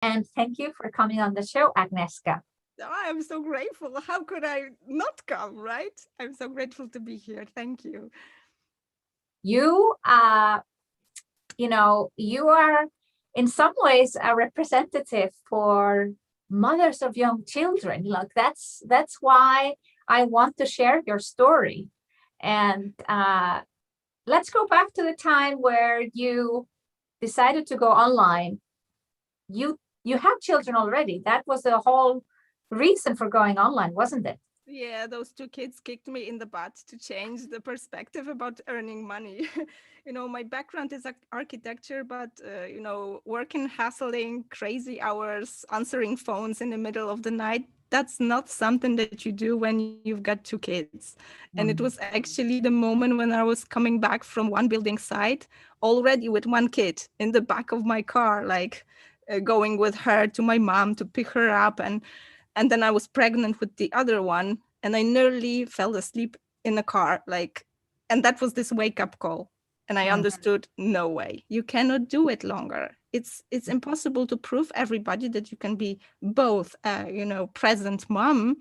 And thank you for coming on the show, Agnieszka. I'm so grateful. How could I not come, right? I'm so grateful to be here. Thank you. You, you are in some ways a representative for mothers of young children. Look, that's why I want to share your story. And let's go back to the time where you decided to go online. You have children already. That was the whole reason for going online, wasn't it? Yeah, those two kids kicked me in the butt to change the perspective about earning money. My background is architecture, but, working, hustling, crazy hours, answering phones in the middle of the night, that's not something that you do when you've got two kids. And it was Mm. actually the moment when I was coming back from one building site, already with one kid in the back of my car, like going with her to my mom to pick her up. And then I was pregnant with the other one, and I nearly fell asleep in the car, and that was this wake up call. And I Mm. understood, no way, you cannot do it longer. It's impossible to prove everybody that you can be both a, present mom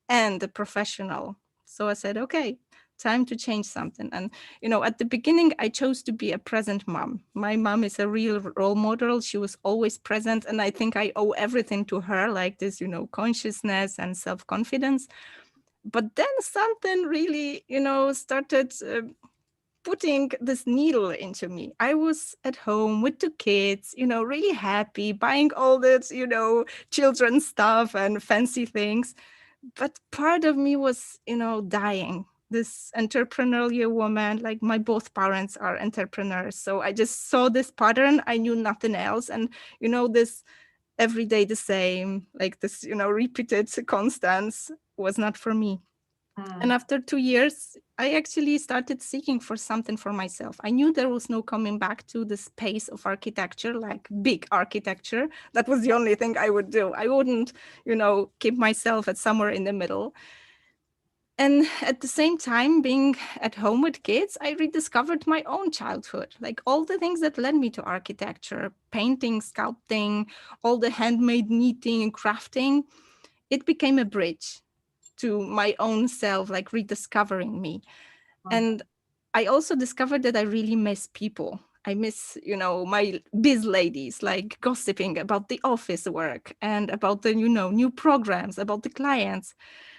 and a professional. So I said, okay, time to change something. And, at the beginning, I chose to be a present mom. My mom is a real role model. She was always present. And I think I owe everything to her, like this, consciousness and self-confidence. But then something really, started putting this needle into me. I was at home with the kids, really happy, buying all this, children's stuff and fancy things. But part of me was, dying. This entrepreneurial woman, like my both parents are entrepreneurs. So I just saw this pattern. I knew nothing else. And, this every day the same, like this, repeated constants was not for me. And Mm. after 2 years, I actually started seeking for something for myself. I knew there was no coming back to the space of architecture, like big architecture. That was the only thing I would do. I wouldn't, keep myself at somewhere in the middle. And at the same time, being at home with kids, I rediscovered my own childhood, like all the things that led me to architecture, painting, sculpting, all the handmade knitting and crafting. It became a bridge to my own self, like rediscovering me. Mm. And I also discovered that I really miss people. I miss, my biz ladies, like gossiping about the office work and about the, new programs, about the clients.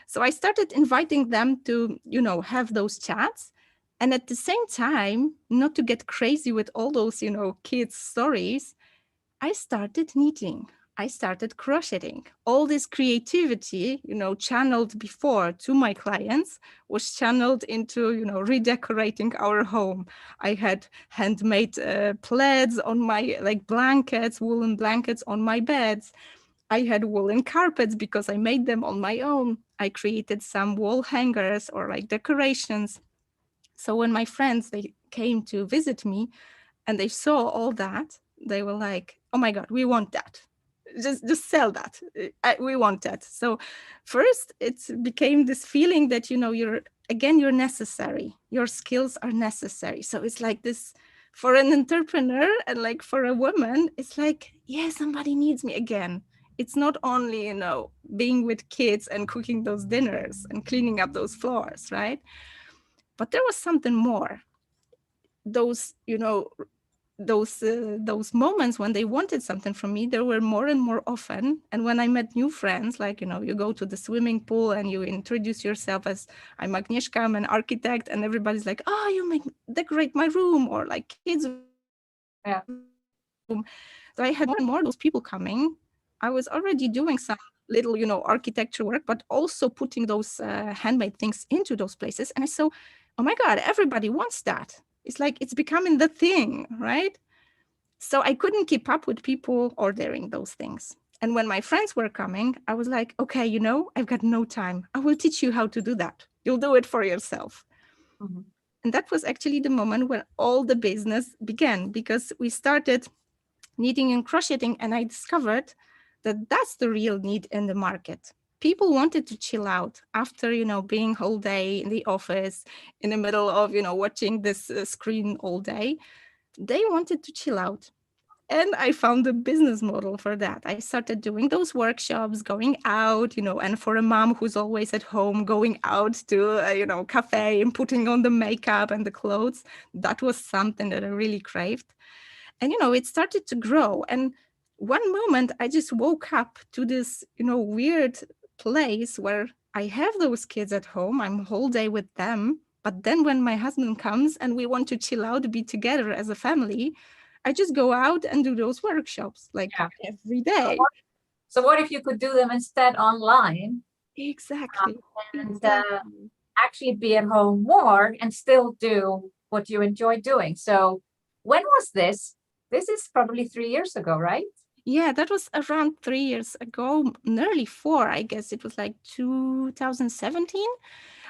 So I started inviting them to, have those chats. And at the same time, not to get crazy with all those, kids' stories, I started knitting. I started crocheting. All this creativity, channeled before to my clients was channeled into, redecorating our home. I had handmade plaids on my, like blankets, woolen blankets on my beds. I had woolen carpets because I made them on my own. I created some wall hangers or like decorations. So when my friends, they came to visit me, and they saw all that, they were like, oh my god, we want that, just sell that. We want that. So first it became this feeling that, you're necessary, your skills are necessary. So it's like this, for an entrepreneur and like for a woman, it's like, yeah, somebody needs me again. It's not only, being with kids and cooking those dinners and cleaning up those floors, right? But there was something more. Those, those moments when they wanted something from me, there were more and more often. And when I met new friends, like, you go to the swimming pool and you introduce yourself as, I'm Agnieszka, I'm an architect, and everybody's like, oh, you make decorate my room, or like kids room. So I Yeah. had more and more those people coming. I was already doing some little, architecture work, but also putting those handmade things into those places. And I saw, oh my God, everybody wants that. It's like it's becoming the thing, right? So I couldn't keep up with people ordering those things. And when my friends were coming, I was like, okay, I've got no time. I will teach you how to do that. You'll do it for yourself. Mhm. And that was actually the moment when all the business began, because we started knitting and crocheting, and I discovered that that's the real need in the market. People wanted to chill out after, being whole day in the office, in the middle of, watching this screen all day. They wanted to chill out. And I found a business model for that. I started doing those workshops, going out, and for a mom who's always at home, going out to, cafe and putting on the makeup and the clothes. That was something that I really craved. And, it started to grow. And one moment I just woke up to this, weird place where I have those kids at home. I'm whole day with them. But then when my husband comes and we want to chill out, be together as a family, I just go out and do those workshops like Yeah. every day. So what if you could do them instead online Exactly. and Exactly. actually be at home more and still do what you enjoy doing? So when was this? This is probably 3 years ago, right? Yeah, that was around 3 years ago, nearly four, I guess. It was like 2017.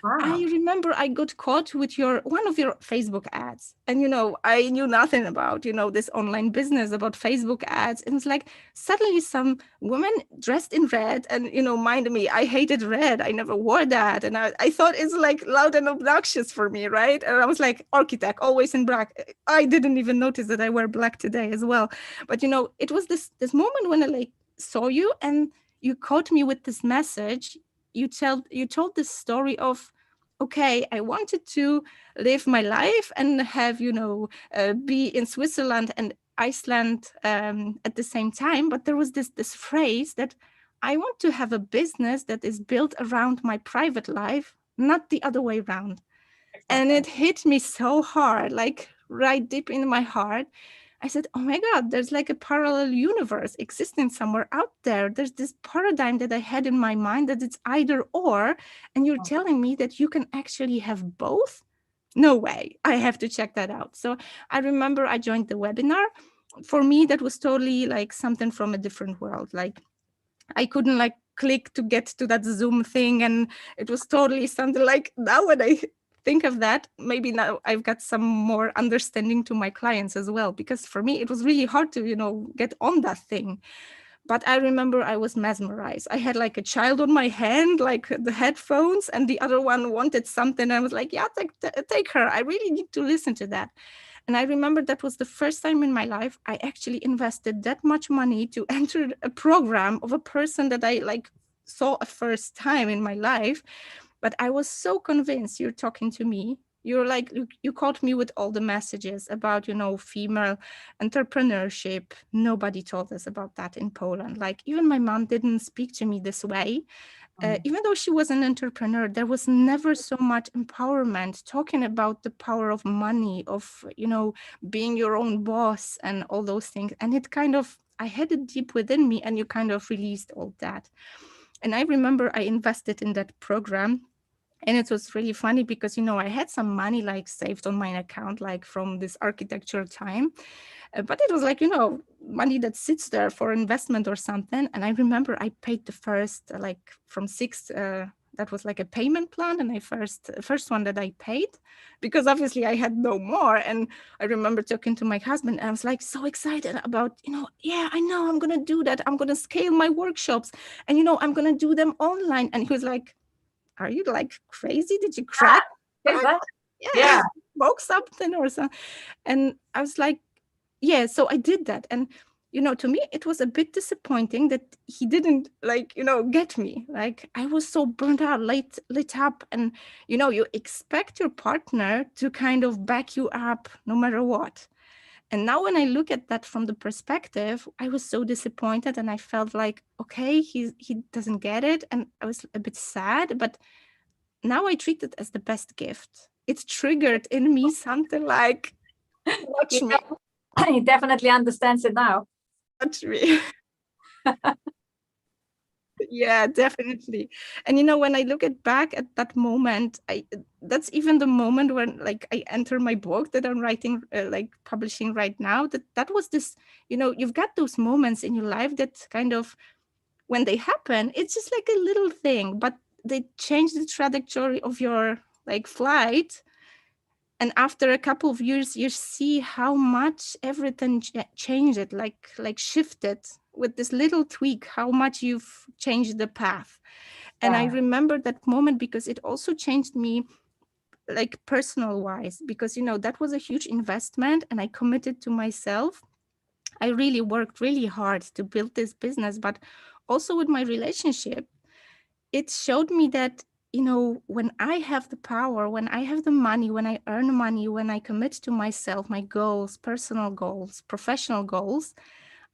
I Wow. remember I got caught with one of your Facebook ads. And I knew nothing about, this online business, about Facebook ads. And it's like suddenly some woman dressed in red and, mind me, I hated red. I never wore that. And I thought it's like loud and obnoxious for me, right? And I was like, architect, always in black. I didn't even notice that I wear black today as well. But it was this moment when I like saw you and you caught me with this message. You told this story of, okay, I wanted to live my life and have, be in Switzerland and Iceland at the same time. But there was this phrase that I want to have a business that is built around my private life, not the other way around. And it hit me so hard, like right deep in my heart. I said, oh my God, there's like a parallel universe existing somewhere out there. There's this paradigm that I had in my mind that it's either or. And you're telling me that you can actually have both? No way. I have to check that out. So I remember I joined the webinar. For me, that was totally like something from a different world. Like I couldn't like click to get to that Zoom thing. And it was totally something like now when I think of that, maybe now I've got some more understanding to my clients as well, because for me, it was really hard to, get on that thing. But I remember I was mesmerized. I had like a child on my hand, like the headphones, and the other one wanted something. I was like, yeah, take her. I really need to listen to that. And I remember that was the first time in my life I actually invested that much money to enter a program of a person that I like saw a first time in my life. But I was so convinced you're talking to me. You're like, you caught me with all the messages about, female entrepreneurship. Nobody told us about that in Poland. Like even my mom didn't speak to me this way. Even though she was an entrepreneur, there was never so much empowerment, talking about the power of money, of, being your own boss and all those things. And it kind of, I had it deep within me, and you kind of released all that. And I remember I invested in that program. And it was really funny because, I had some money like saved on my account, like from this architecture time. But it was like, money that sits there for investment or something. And I remember I paid the first, like from six, that was like a payment plan. And I first one that I paid, because obviously I had no more. And I remember talking to my husband, and I was like so excited about, yeah, I know I'm going to do that. I'm going to scale my workshops and, I'm going to do them online. And he was like, are you like crazy? Did you crack? Is that? Yeah, Yeah. smoke something or something? And I was like, yeah, so I did that. And, to me, it was a bit disappointing that he didn't like, get me. Like I was so burnt out, lit up. And, you expect your partner to kind of back you up no matter what. And now when I look at that from the perspective, I was so disappointed, and I felt like, okay, he doesn't get it. And I was a bit sad, but now I treat it as the best gift. It's triggered in me something like, watch me, He definitely understands it now. watch me. Yeah, definitely. And when I look at back at that moment, that's even the moment when like I enter my book that I'm writing, like publishing right now, that was this, you've got those moments in your life that kind of, when they happen, it's just like a little thing, but they change the trajectory of your like flight. And after a couple of years, you see how much everything changed, like shifted with this little tweak, how much you've changed the path. And I remember that moment because it also changed me, like personal wise, because that was a huge investment, and I committed to myself. I really worked really hard to build this business, but also with my relationship, it showed me that, when I have the power, when I have the money, when I earn money, when I commit to myself, my goals, personal goals, professional goals,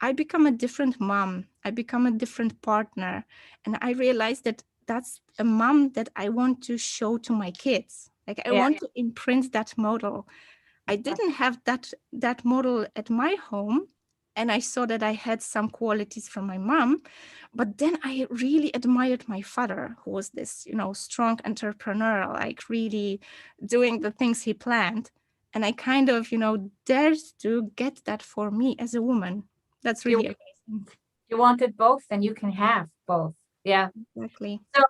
I become a different mom. I become a different partner. And I realized that that's a mom that I want to show to my kids. Like I Yeah, want to imprint that model. I didn't have that model at my home, and I saw that I had some qualities from my mom, but then I really admired my father, who was this, strong entrepreneur, like really doing the things he planned. And I kind of, dared to get that for me as a woman. That's you really amazing. you wanted both, and you can have both. Yeah. Exactly. So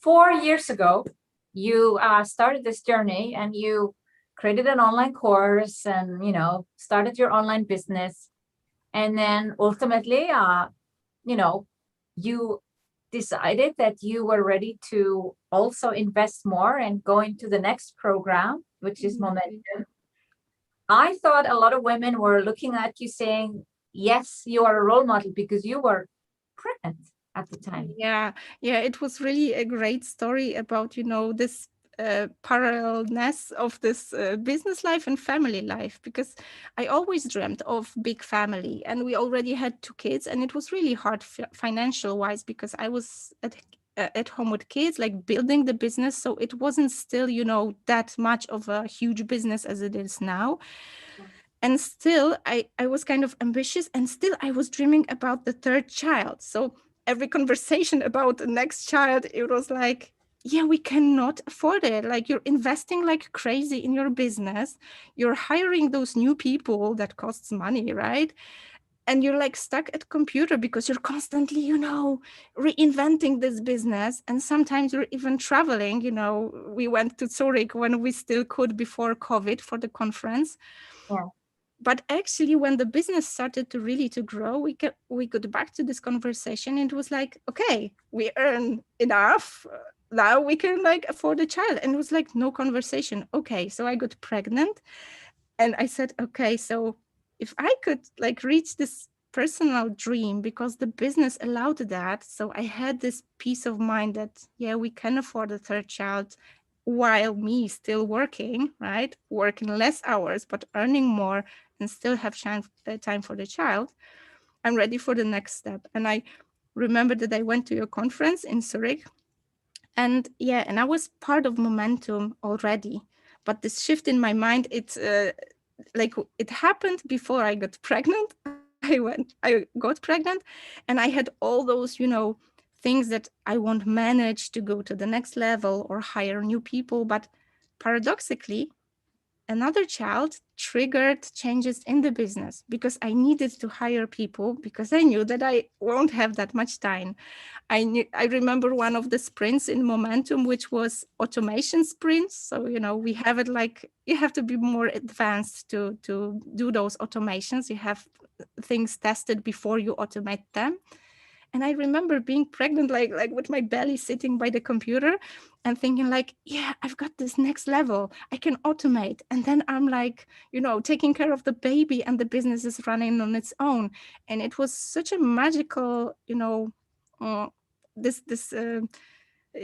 4 years ago, you started this journey, and you created an online course, and started your online business, and then ultimately, you decided that you were ready to also invest more and go into the next program, which is Exactly. Momentum. I thought a lot of women were looking at you saying, yes, you are a role model because you were pregnant at the time. Yeah, it was really a great story about, this parallelness of this business life and family life, because I always dreamt of big family, and we already had 2 kids, and it was really hard financial wise, because I was at home with kids, like building the business. So it wasn't still, that much of a huge business as it is now. And still I was kind of ambitious, and still I was dreaming about the third child. So every conversation about the next child, it was like, yeah, we cannot afford it. Like, you're investing like crazy in your business, you're hiring those new people, that costs money, right? And you're like stuck at computer because you're constantly, reinventing this business. And sometimes you're even traveling. We went to Zurich when we still could before COVID for the conference. Yeah. But actually, when the business started to really to grow, we got back to this conversation, and it was like, okay, we earn enough, now we can like afford a child. And it was like no conversation. Okay, so I got pregnant, and I said, okay, so if I could like reach this personal dream, because the business allowed that, so I had this peace of mind that, yeah, we can afford a third child while me still working, right? Working less hours, but earning more, and still have time for the child. I'm ready for the next step. And I remember that I went to your conference in Zurich, and yeah, and I was part of Momentum already. But this shift in my mind, it happened before I got pregnant. I got pregnant, and I had all those, things that I won't manage to go to the next level or hire new people. But paradoxically, another child triggered changes in the business, because I needed to hire people, because I knew that I won't have that much time. I remember one of the sprints in Momentum, which was automation sprints. So, we have it like, you have to be more advanced to do those automations. You have things tested before you automate them. And I remember being pregnant, like with my belly sitting by the computer, and thinking like, yeah, I've got this next level, I can automate. And then I'm like, taking care of the baby, and the business is running on its own. And it was such a magical, uh, this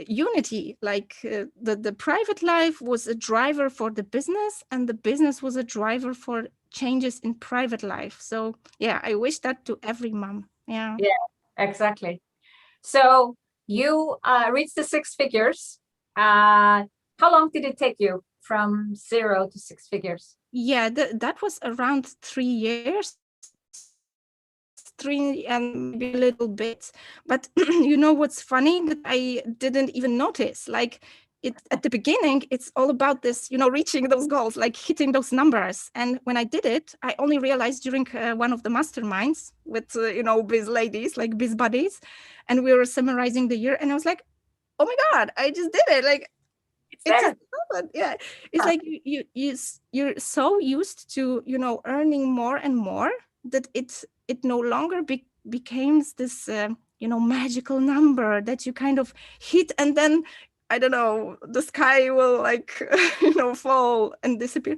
unity. Like, the private life was a driver for the business, and the business was a driver for changes in private life. So yeah, I wish that to every mom. Yeah. Yeah, exactly. So you reached the six figures. How long did it take you from 0 to six figures? Yeah, that was around 3 years, 3 and maybe a little bit. But what's funny, that I didn't even notice. Like, it at the beginning, it's all about this, reaching those goals, like hitting those numbers. And when I did it, I only realized during one of the masterminds with, biz ladies, like biz buddies, and we were summarizing the year, and I was like, oh my God, I just did it. Like, It's it just there. happened. Yeah, it's Huh. like you're so used to, earning more and more, that it no longer becomes this magical number that you kind of hit, and then I don't know, the sky will like fall and disappear.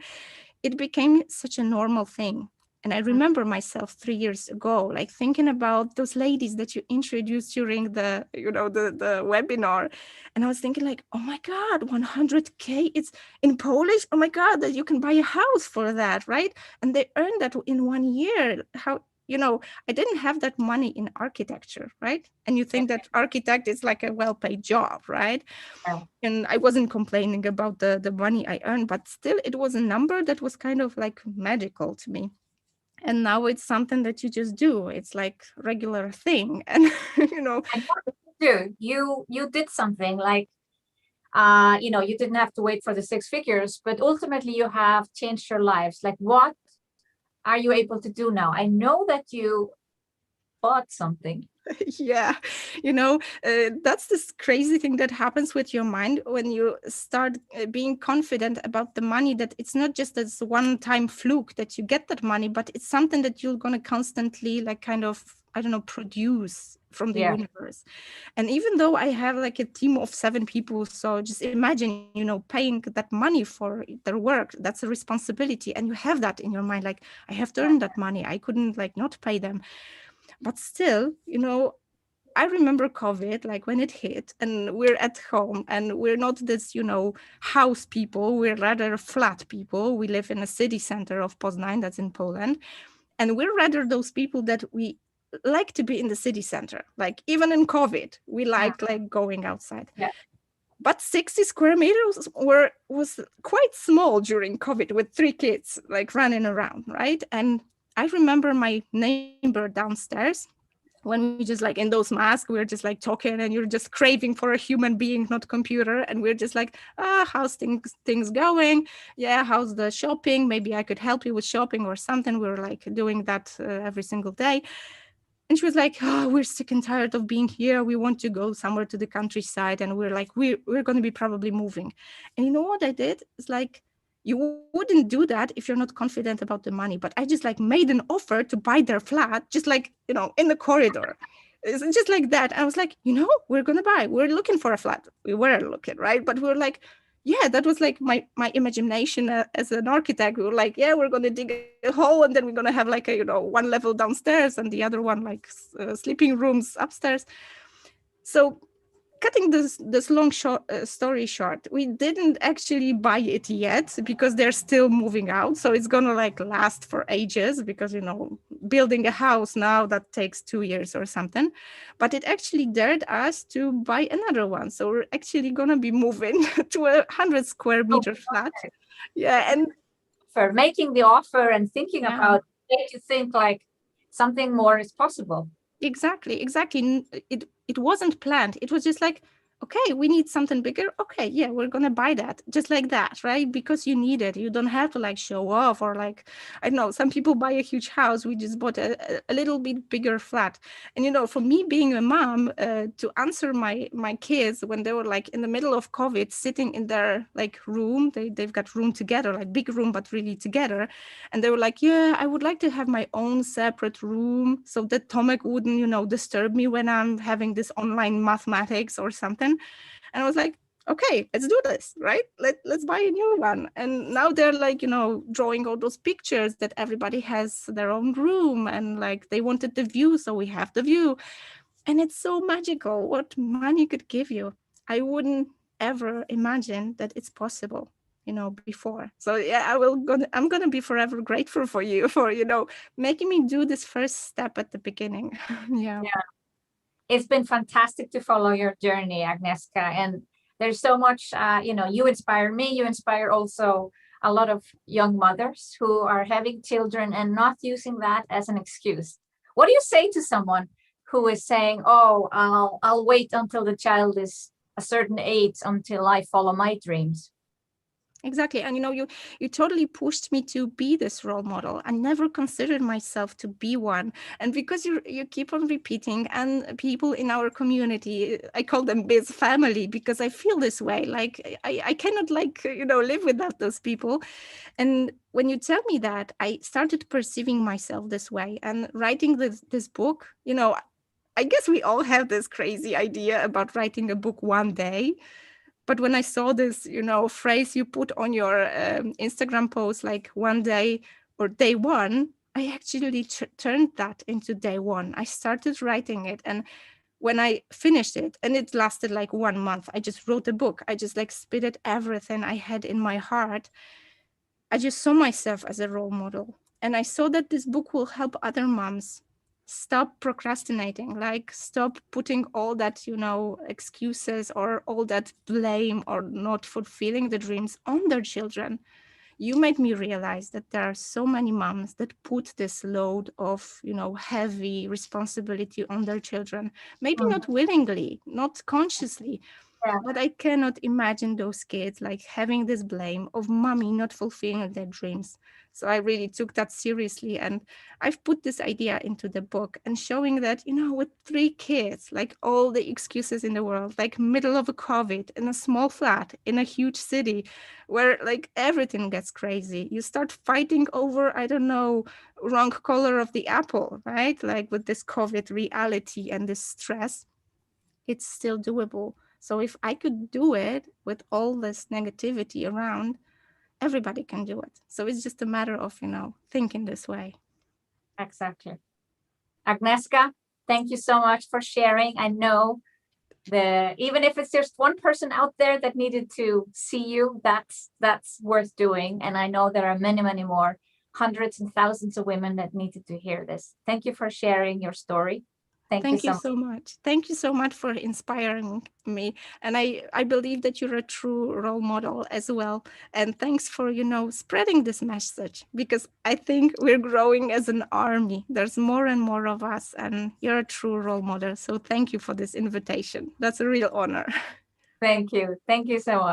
It became such a normal thing. And I remember myself 3 years ago, like thinking about those ladies that you introduced during the, the webinar. And I was thinking like, oh my God, 100K, it's in Polish. Oh my God, that you can buy a house for that, right? And they earned that in 1 year. How, I didn't have that money in architecture, right? And you think that architect is like a well-paid job, right? Yeah. And I wasn't complaining about the money I earned, but still it was a number that was kind of like magical to me. And now it's something that you just do. It's like regular thing. And, And what did you do? You did something like, you didn't have to wait for the six figures, but ultimately you have changed your lives. Like, what are you able to do now? I know that you bought something. yeah, that's this crazy thing that happens with your mind when you start being confident about the money, that it's not just this one-time fluke that you get that money, but it's something that you're going to constantly like kind of, I don't know, produce from the universe. And even though I have like a team of 7 people, so just imagine, paying that money for their work, that's a responsibility. And you have that in your mind, like, I have to earn that money. I couldn't like not pay them. But still, I remember COVID, like when it hit and we're at home and we're not this, house people, we're rather flat people. We live in a city center of Poznań, that's in Poland. And we're rather those people that we like to be in the city center. Like even in COVID, we like going outside. Yeah. But 60 square meters was quite small during COVID with 3 kids like running around, right? And I remember my neighbor downstairs, when we just like in those masks, we're just like talking and you're just craving for a human being, not computer. And we're just like, how's things going? Yeah, how's the shopping? Maybe I could help you with shopping or something. We were like doing that every single day. And she was like, oh, we're sick and tired of being here. We want to go somewhere to the countryside. And we're like, we're going to be probably moving. And you know what I did? It's like, you wouldn't do that if you're not confident about the money. But I just like made an offer to buy their flat, just like, in the corridor. It's just like that. I was like, we're going to buy. We're looking for a flat. We were looking, right? But we were like, yeah, that was like my imagination as an architect. We were like, yeah, we're going to dig a hole and then we're going to have like a, one level downstairs and the other one like sleeping rooms upstairs. So cutting this long story short, we didn't actually buy it yet because they're still moving out. So it's gonna like last for ages because building a house now that takes 2 years or something. But it actually dared us to buy another one. So we're actually gonna be moving to a 100 square meter flat. Yeah, and for making the offer and thinking about it, you think like something more is possible. Exactly. It wasn't planned. It was just like, okay, we need something bigger. Okay, yeah, we're gonna buy that, just like that, right? Because you need it. You don't have to like show off or like, I don't know, some people buy a huge house. We just bought a little bit bigger flat. And for me being a mom, to answer my kids when they were like in the middle of COVID, sitting in their like room, they've got room together, like big room, but really together. And they were like, yeah, I would like to have my own separate room so that Tomek wouldn't, disturb me when I'm having this online mathematics or something. And I was like, okay, let's do this, right? Let's buy a new one. And now they're like, drawing all those pictures that everybody has their own room and like they wanted the view, so we have the view. And it's so magical what money could give you. I wouldn't ever imagine that it's possible, before. So yeah, I'm gonna be forever grateful for you for, making me do this first step at the beginning. Yeah. It's been fantastic to follow your journey, Agnieszka. And there's so much, you inspire me, you inspire also a lot of young mothers who are having children and not using that as an excuse. What do you say to someone who is saying, oh, I'll wait until the child is a certain age until I follow my dreams? Exactly. And you totally pushed me to be this role model. I never considered myself to be one. And because you keep on repeating, and people in our community, I call them biz family because I feel this way. Like I cannot like, live without those people. And when you tell me that, I started perceiving myself this way. And writing this book, I guess we all have this crazy idea about writing a book one day. But when I saw this, phrase you put on your Instagram post, like one day or day one, I actually turned that into day one. I started writing it, and when I finished it, and it lasted like 1 month, I just wrote a book. I just like spitted everything I had in my heart. I just saw myself as a role model. And I saw that this book will help other moms stop procrastinating, like stop putting all that, excuses or all that blame or not fulfilling the dreams on their children. You made me realize that there are so many moms that put this load of, heavy responsibility on their children, maybe Mm, not willingly, not consciously, yeah, but I cannot imagine those kids like having this blame of mommy not fulfilling their dreams. So I really took that seriously. And I've put this idea into the book and showing that, with 3 kids, like all the excuses in the world, like middle of a COVID in a small flat in a huge city where like everything gets crazy. You start fighting over, I don't know, wrong color of the apple, right? Like with this COVID reality and this stress, it's still doable. So if I could do it with all this negativity around, everybody can do it. So it's just a matter of, thinking this way. exactly. Agnieszka, thank you so much for sharing. I know even if it's just one person out there that needed to see you, that's worth doing. And I know there are many, many more, hundreds and thousands of women that needed to hear this. Thank you for sharing your story. Thank you Thank so you much. so much. Thank you so much for inspiring me. And I believe that you're a true role model as well. And thanks for, spreading this message, because I think we're growing as an army. There's more and more of us, and you're a true role model. So thank you for this invitation. That's a real honor. Thank you. Thank you so much.